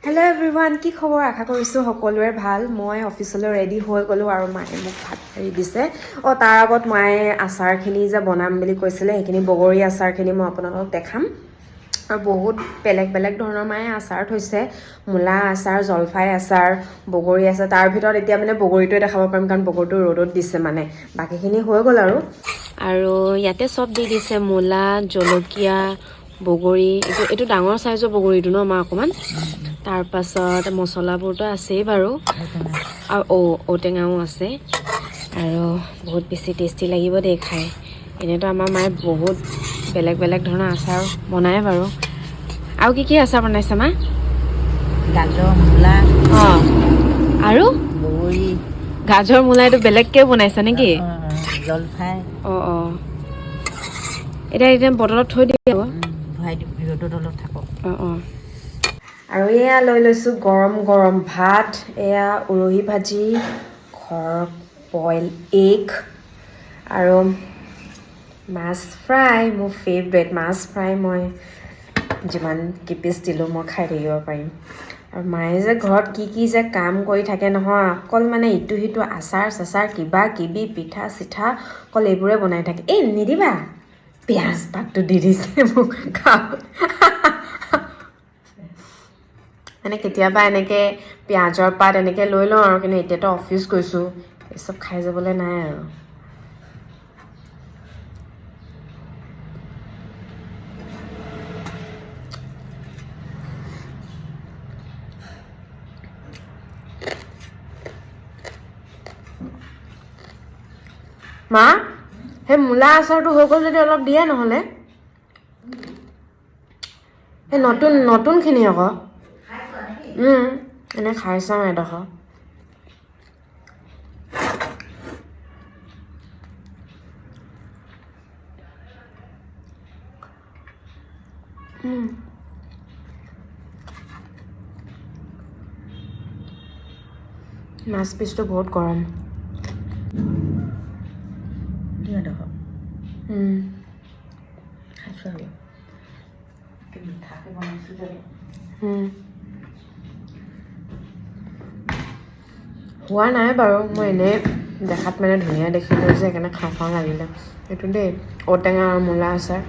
Hello' everyone, কি খবৰ? আশা কৰিছোঁ সকলোৰে ভাল। মই অফিচলৈ ৰেডি হৈ গ'লোঁ আৰু মায়ে মোক ভাত হেৰি দিছে। তাৰ আগত মায়ে আচাৰখিনি যে বনাম বুলি কৈছিলে, সেইখিনি বগৰী আচাৰখিনি মই আপোনালোকক দেখাম। আৰু বহুত বেলেগ বেলেগ ধৰণৰ মায়ে আচাৰ থৈছে। মূলা আচাৰ, জলফাই আচাৰ, বগৰী আচাৰ। তাৰ ভিতৰত এতিয়া মানে বগৰীটোৱে দেখাব পাৰিম, কাৰণ বগৰীটো ৰ'দত দিছে মানে। বাকীখিনি হৈ গ'ল আৰু ইয়াতে চব দি দিছে, মূলা, জলকীয়া, বগৰী। এইটো ডাঙৰ চাইজৰ বগৰীটো ন মা অকণমান। তাৰপাছত মছলাবোৰতো আছেই বাৰু, আৰু ঔটেঙাও আছে। আৰু বহুত বেছি টেষ্টি লাগিব দেই খাই। এনেতো আমাৰ মায়ে বহুত বেলেগ বেলেগ ধৰণৰ আচাৰ বনায় বাৰু। আৰু কি আচাৰ বনাইছে মা? গাজৰ, মূলা, আৰু বগৰী, গাজৰ, মূলা এইটো বেলেগকৈ বনাইছা নেকি? জলফাই। এতিয়া বটলত থৈ দিব। ভৰাই দিম, ৰ'দত অলপ থাকক। আৰু এয়া লৈ লৈছোঁ গৰম গৰম ভাত, এয়া উৰহি ভাজি, ঘৰৰ বইল এগ, আৰু মাছ ফ্ৰাই। মোৰ ফেভৰেট মাছ ফ্ৰাই। মই যিমান কিপিচ দিলোঁ মই খাই থাকিব পাৰিম। আৰু মায়ে যে ঘৰত কি যে কাম কৰি থাকে নহয়, অকল মানে ইটো সিটো আচাৰ চাচাৰ কিবা কিবি পিঠা চিঠা অকল এইবোৰে বনাই থাকে। নিদিবা, পিঁয়াজ পাতটো দি দিছে মোক খাওঁ। মানে কেতিয়াবা এনেকৈ পিঁয়াজৰ পাত এনেকৈ লৈ লওঁ আৰু, কিন্তু এতিয়াতো অফিচ গৈছোঁ, এইচব খাই যাবলৈ নাই আৰু। মা, সেই মূলা আচাৰটো হৈ গ'ল যদি অলপ দিয়ে নহ'লে। সেই নতুনখিনি আকৌ। এনে খাই চাওঁ এডোখৰ। মাছ পিচটো বহুত গৰম। খাইছোঁ আৰু মিঠাকৈ বনাইছোঁ যে। হোৱা নাই বাৰু, মই এনেই দেখাত মানে ধুনীয়া দেখিলোঁ যে সেইকাৰণে খাওঁ খাওঁ লাগিলে। এইটো দেই ঔটেঙা আৰু মূলা আচাৰ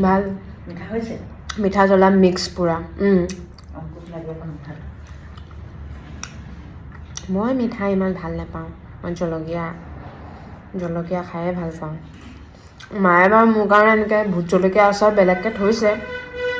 ভাল। মিঠা হৈছে, মিঠা জ্বলা মিক্স পূৰা। মই মিঠা ইমান ভাল নাপাওঁ, মই জলকীয়া খায়ে ভাল পাওঁ। মায়ে বাৰু মোৰ কাৰণে এনেকৈ ভোট জলকীয়া আচাৰ বেলেগকৈ থৈছে।